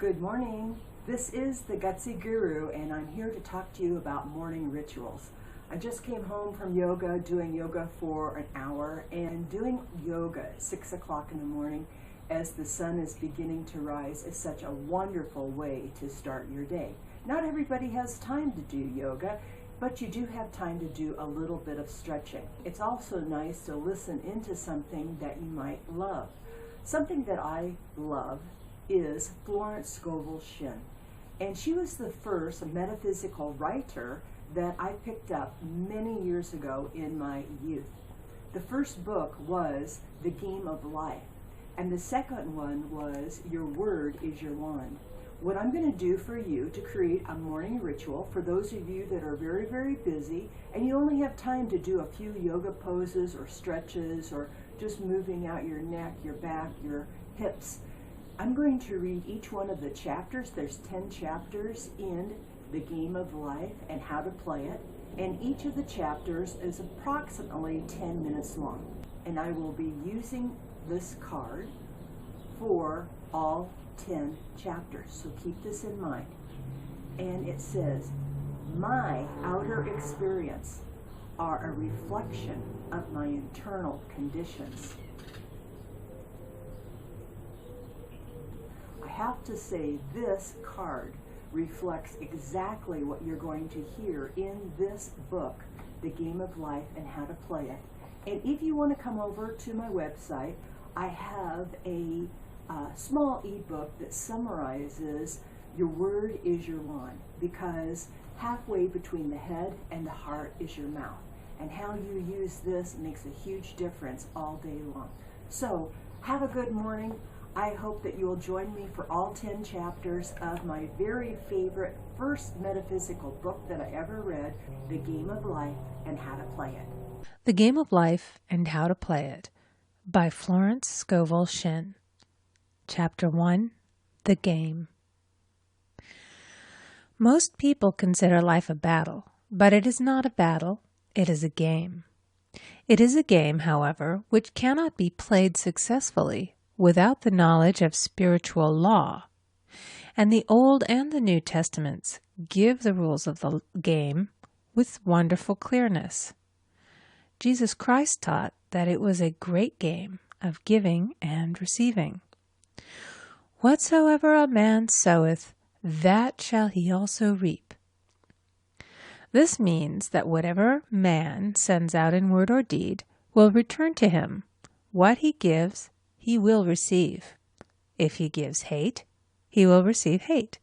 Good morning. This is the Gutsy Guru, and I'm here to talk to you about morning rituals. I just came home from yoga, doing yoga for an hour, and doing yoga at 6 o'clock in the morning as the sun is beginning to rise is such a wonderful way to start your day. Not everybody has time to do yoga, but you do have time to do a little bit of stretching. It's also nice to listen into something that you might love. Something that I love is Florence Scovel Shinn, and she was the first metaphysical writer that I picked up many years ago in my youth. The first book was The Game of Life, and the second one was Your Word is Your Wand. What I'm going to do for you to create a morning ritual for those of you that are very, very busy and you only have time to do a few yoga poses or stretches or just moving out your neck, your back, your hips. I'm going to read each one of the chapters. There's 10 chapters in The Game of Life and how to play it. And each of the chapters is approximately 10 minutes long. And I will be using this card for all 10 chapters. So keep this in mind. And it says, my outer experience are a reflection of my internal conditions. I have to say this card reflects exactly what you're going to hear in this book, The Game of Life and How to Play It. And if you want to come over to my website, I have a small ebook that summarizes Your Word is Your Wand, because halfway between the head and the heart is your mouth. And how you use this makes a huge difference all day long. So have a good morning. I hope that you will join me for all 10 chapters of my very favorite first metaphysical book that I ever read, The Game of Life and How to Play It. The Game of Life and How to Play It by Florence Scovel Shinn. Chapter 1, The Game. Most people consider life a battle, but it is not a battle, it is a game. It is a game, however, which cannot be played successfully without the knowledge of spiritual law. And the Old and the New Testaments give the rules of the game with wonderful clearness. Jesus Christ taught that it was a great game of giving and receiving. Whatsoever a man soweth, that shall he also reap. This means that whatever man sends out in word or deed will return to him. What he gives, he will receive. If he gives hate, he will receive hate.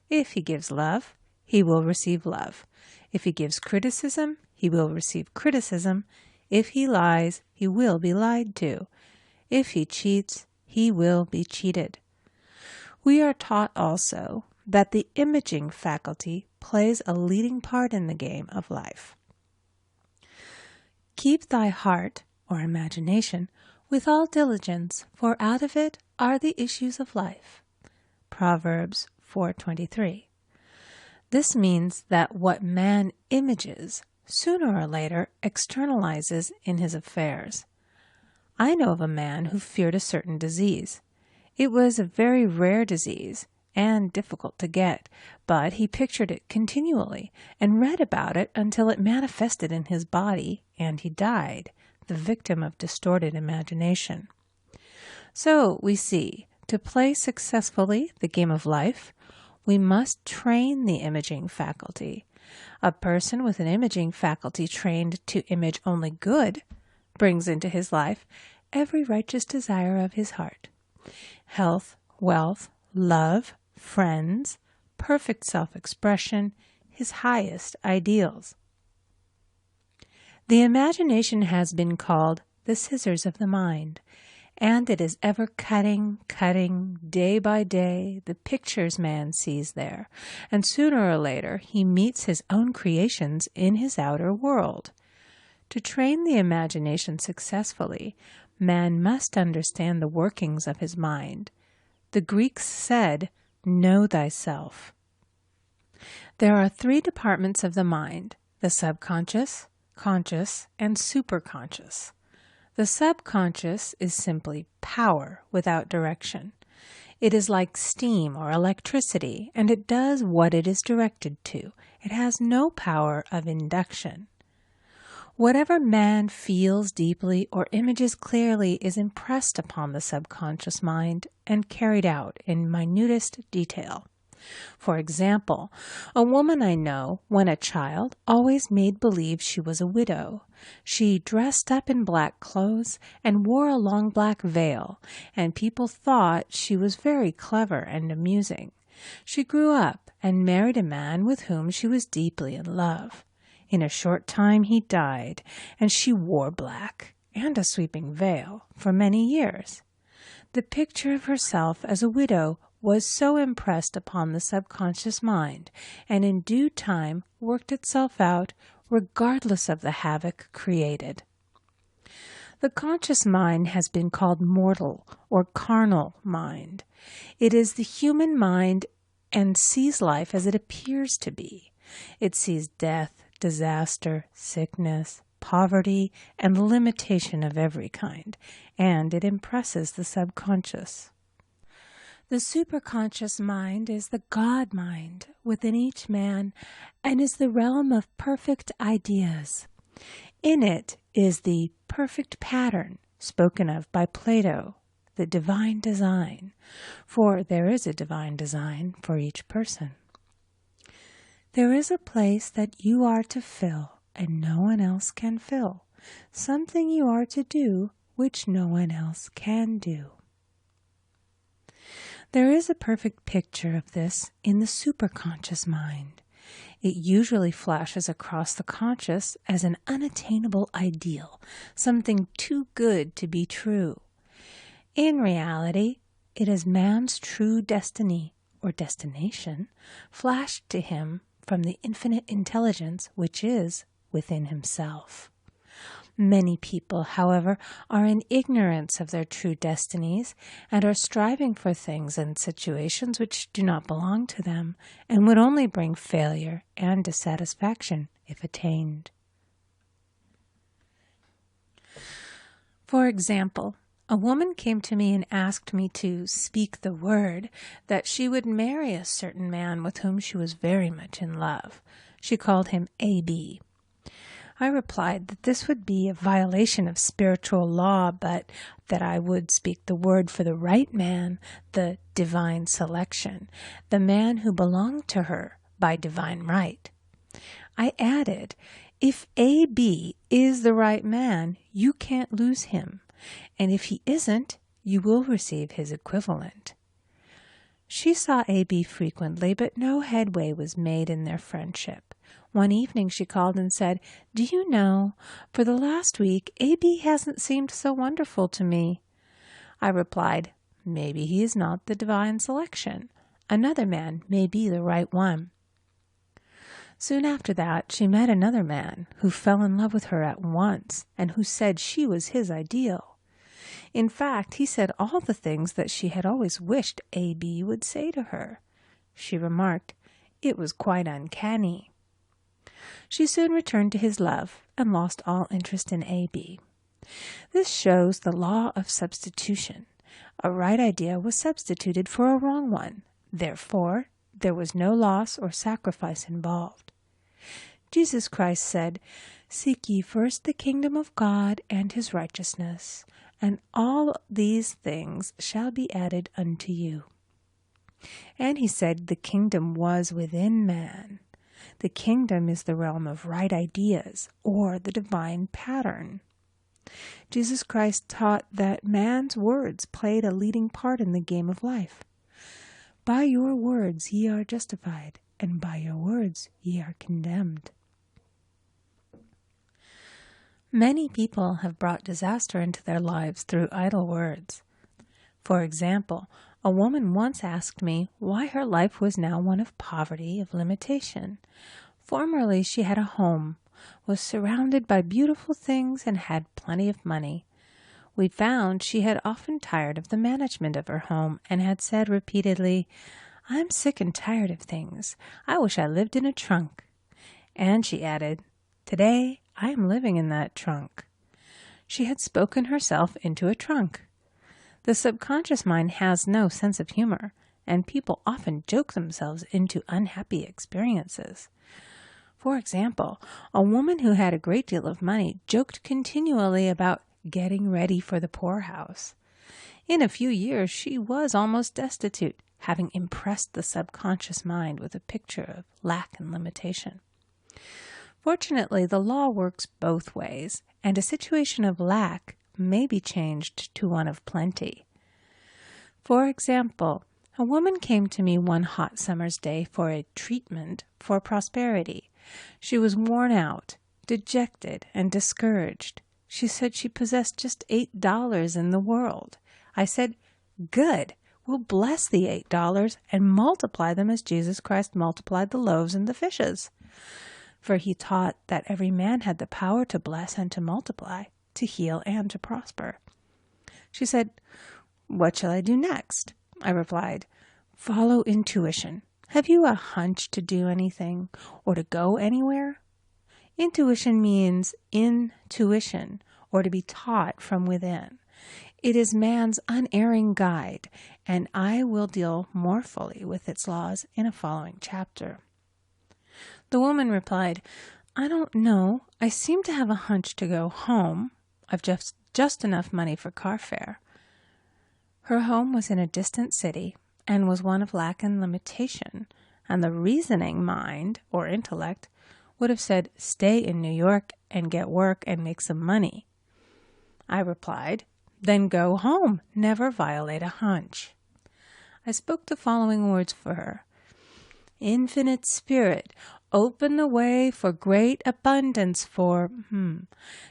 If he gives love, he will receive love. If he gives criticism, he will receive criticism. If he lies, he will be lied to. If he cheats, he will be cheated. We are taught also that the imaging faculty plays a leading part in the game of life. Keep thy heart, or imagination, with all diligence, for out of it are the issues of life. Proverbs 4:23. This means that what man images sooner or later externalizes in his affairs. I know of a man who feared a certain disease. It was a very rare disease and difficult to get, but he pictured it continually and read about it until it manifested in his body and he died, the victim of distorted imagination. So we see, to play successfully the game of life, we must train the imaging faculty. A person with an imaging faculty trained to image only good brings into his life every righteous desire of his heart. Health, wealth, love, friends, perfect self-expression, his highest ideals. The imagination has been called the scissors of the mind, and it is ever cutting, day by day, the pictures man sees there, and sooner or later he meets his own creations in his outer world. To train the imagination successfully, man must understand the workings of his mind. The Greeks said, know thyself. There are 3 departments of the mind, the subconscious, conscious, and superconscious. The subconscious is simply power without direction. It is like steam or electricity, and it does what it is directed to. It has no power of induction. Whatever man feels deeply or images clearly is impressed upon the subconscious mind and carried out in minutest detail. For example, a woman I know, when a child, always made believe she was a widow. She dressed up in black clothes and wore a long black veil, and people thought she was very clever and amusing. She grew up and married a man with whom she was deeply in love. In a short time he died, and she wore black and a sweeping veil for many years. The picture of herself as a widow was so impressed upon the subconscious mind, and in due time worked itself out regardless of the havoc created. The conscious mind has been called mortal or carnal mind. It is the human mind and sees life as it appears to be. It sees death, disaster, sickness, poverty, and limitation of every kind, and it impresses the subconscious. The superconscious mind is the God mind within each man and is the realm of perfect ideas. In it is the perfect pattern spoken of by Plato, the divine design, for there is a divine design for each person. There is a place that you are to fill and no one else can fill, something you are to do which no one else can do. There is a perfect picture of this in the superconscious mind. It usually flashes across the conscious as an unattainable ideal, something too good to be true. In reality, it is man's true destiny or destination flashed to him from the infinite intelligence which is within himself. Many people, however, are in ignorance of their true destinies and are striving for things and situations which do not belong to them and would only bring failure and dissatisfaction if attained. For example, a woman came to me and asked me to speak the word that she would marry a certain man with whom she was very much in love. She called him A.B. I replied that this would be a violation of spiritual law, but that I would speak the word for the right man, the divine selection, the man who belonged to her by divine right. I added, if A.B. is the right man, you can't lose him, and if he isn't, you will receive his equivalent. She saw A.B. frequently, but no headway was made in their friendship. One evening she called and said, "Do you know, for the last week, A.B. hasn't seemed so wonderful to me." I replied, "Maybe he is not the divine selection. Another man may be the right one." Soon after that, she met another man who fell in love with her at once and who said she was his ideal. In fact, he said all the things that she had always wished A.B. would say to her. She remarked, "It was quite uncanny." She soon returned to his love and lost all interest in A.B. This shows the law of substitution. A right idea was substituted for a wrong one. Therefore, there was no loss or sacrifice involved. Jesus Christ said, "Seek ye first the kingdom of God and his righteousness, and all these things shall be added unto you." And he said the kingdom was within man. The kingdom is the realm of right ideas, or the divine pattern. Jesus Christ taught that man's words played a leading part in the game of life. By your words ye are justified, and by your words ye are condemned. Many people have brought disaster into their lives through idle words. For example, a woman once asked me why her life was now one of poverty, of limitation. Formerly she had a home, was surrounded by beautiful things, and had plenty of money. We found she had often tired of the management of her home and had said repeatedly, "I'm sick and tired of things. I wish I lived in a trunk." And she added, "Today I am living in that trunk." She had spoken herself into a trunk. The subconscious mind has no sense of humor, and people often joke themselves into unhappy experiences. For example, a woman who had a great deal of money joked continually about getting ready for the poorhouse. In a few years, she was almost destitute, having impressed the subconscious mind with a picture of lack and limitation. Fortunately, the law works both ways, and a situation of lack may be changed to one of plenty. For example, a woman came to me one hot summer's day for a treatment for prosperity. She was worn out, dejected, and discouraged. She said she possessed just $8 in the world. I said, "Good. We'll bless the $8 and multiply them as Jesus Christ multiplied the loaves and the fishes." For he taught that every man had the power to bless and to multiply, to heal and to prosper. She said, "What shall I do next?" I replied, "Follow intuition. Have you a hunch to do anything or to go anywhere?" Intuition means intuition, or to be taught from within. It is man's unerring guide, and I will deal more fully with its laws in a following chapter. The woman replied, "I don't know. I seem to have a hunch to go home. I've just enough money for car fare." Her home was in a distant city and was one of lack and limitation, and the reasoning mind, or intellect, would have said, "Stay in New York and get work and make some money." I replied, "Then go home. Never violate a hunch." I spoke the following words for her. "Infinite Spirit, open the way for great abundance for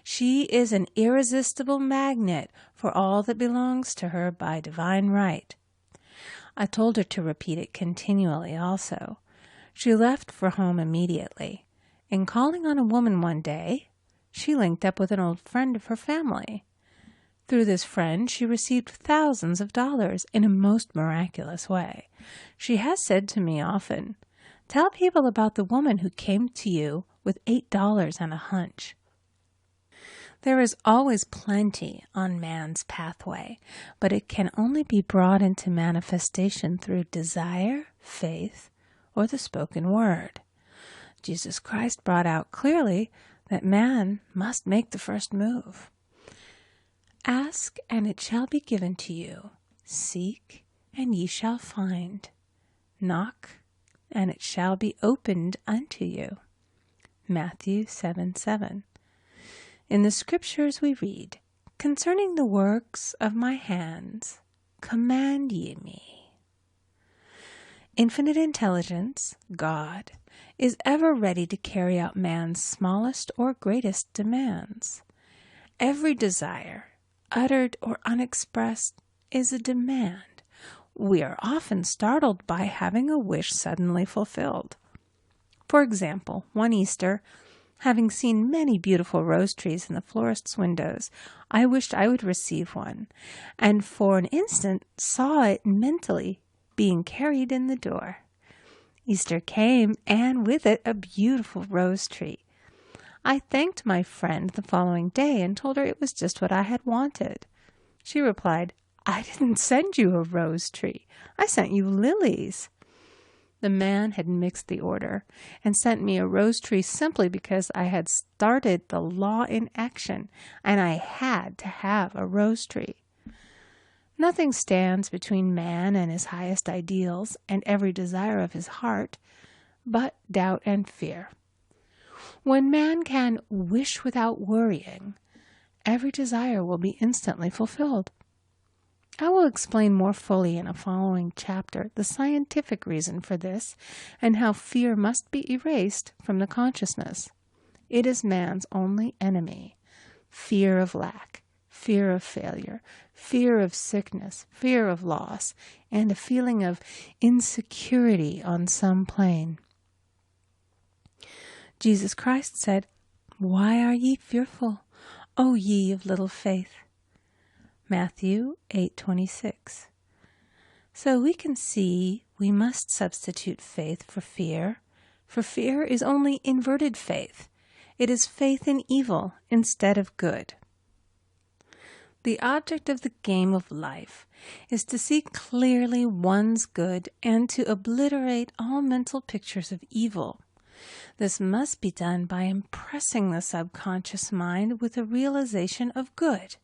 She is an irresistible magnet for all that belongs to her by divine right." I told her to repeat it continually also. She left for home immediately. In calling on a woman one day, she linked up with an old friend of her family. Through this friend, she received thousands of dollars in a most miraculous way. She has said to me often, "Tell people about the woman who came to you with $8 and a hunch." There is always plenty on man's pathway, but it can only be brought into manifestation through desire, faith, or the spoken word. Jesus Christ brought out clearly that man must make the first move. "Ask, and it shall be given to you. Seek, and ye shall find. Knock, and it shall be opened unto you." Matthew 7:7. In the Scriptures we read, "Concerning the works of my hands, command ye me." Infinite intelligence, God, is ever ready to carry out man's smallest or greatest demands. Every desire, uttered or unexpressed, is a demand. We are often startled by having a wish suddenly fulfilled. For example, one Easter, having seen many beautiful rose trees in the florist's windows, I wished I would receive one, and for an instant saw it mentally being carried in the door. Easter came, and with it a beautiful rose tree. I thanked my friend the following day and told her it was just what I had wanted. She replied, "I didn't send you a rose tree. I sent you lilies." The man had mixed the order and sent me a rose tree simply because I had started the law in action, and I had to have a rose tree. Nothing stands between man and his highest ideals and every desire of his heart but doubt and fear. When man can wish without worrying, every desire will be instantly fulfilled. I will explain more fully in a following chapter the scientific reason for this and how fear must be erased from the consciousness. It is man's only enemy. Fear of lack, fear of failure, fear of sickness, fear of loss, and a feeling of insecurity on some plane. Jesus Christ said, "Why are ye fearful, O ye of little faith?" Matthew 8:26. So we can see we must substitute faith for fear is only inverted faith. It is faith in evil instead of good. The object of the game of life is to see clearly one's good and to obliterate all mental pictures of evil. This must be done by impressing the subconscious mind with a realization of good.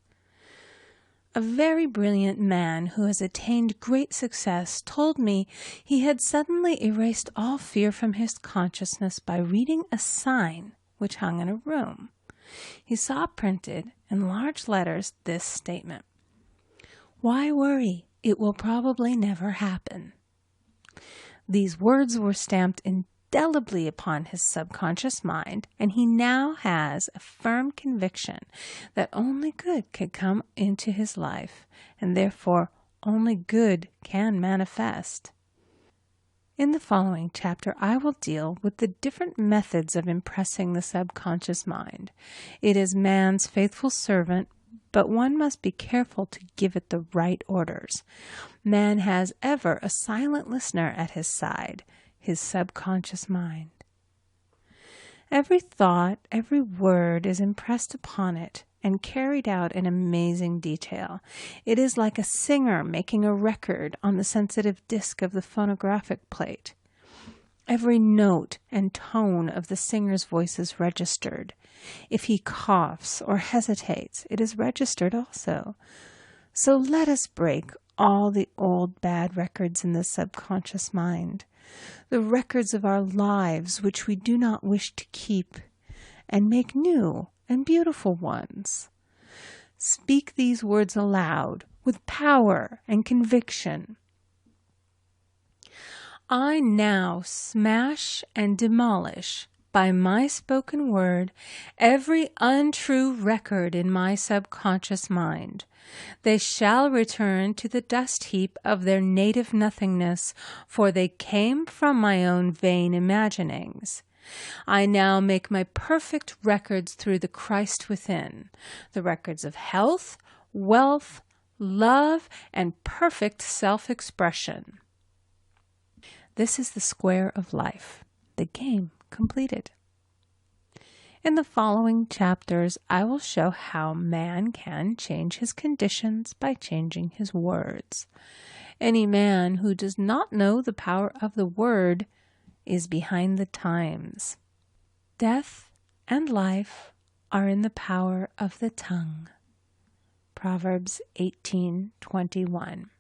A very brilliant man who has attained great success told me he had suddenly erased all fear from his consciousness by reading a sign which hung in a room. He saw printed in large letters this statement: "Why worry? It will probably never happen." These words were stamped indelibly upon his subconscious mind, and he now has a firm conviction that only good could come into his life, and therefore only good can manifest. In the following chapter, I will deal with the different methods of impressing the subconscious mind. It is man's faithful servant, but one must be careful to give it the right orders. Man has ever a silent listener at his side, his subconscious mind. Every thought, every word is impressed upon it and carried out in amazing detail. It is like a singer making a record on the sensitive disc of the phonographic plate. Every note and tone of the singer's voice is registered. If he coughs or hesitates, it is registered also. So let us break all the old bad records in the subconscious mind, the records of our lives which we do not wish to keep, and make new and beautiful ones. Speak these words aloud with power and conviction. I now smash and demolish by my spoken word every untrue record in my subconscious mind. They shall return to the dust heap of their native nothingness, for they came from my own vain imaginings. I now make my perfect records through the Christ within, the records of health, wealth, love, and perfect self-expression. This is the square of life, the game completed. In the following chapters, I will show how man can change his conditions by changing his words. Any man who does not know the power of the word is behind the times. Death and life are in the power of the tongue. Proverbs 18:21.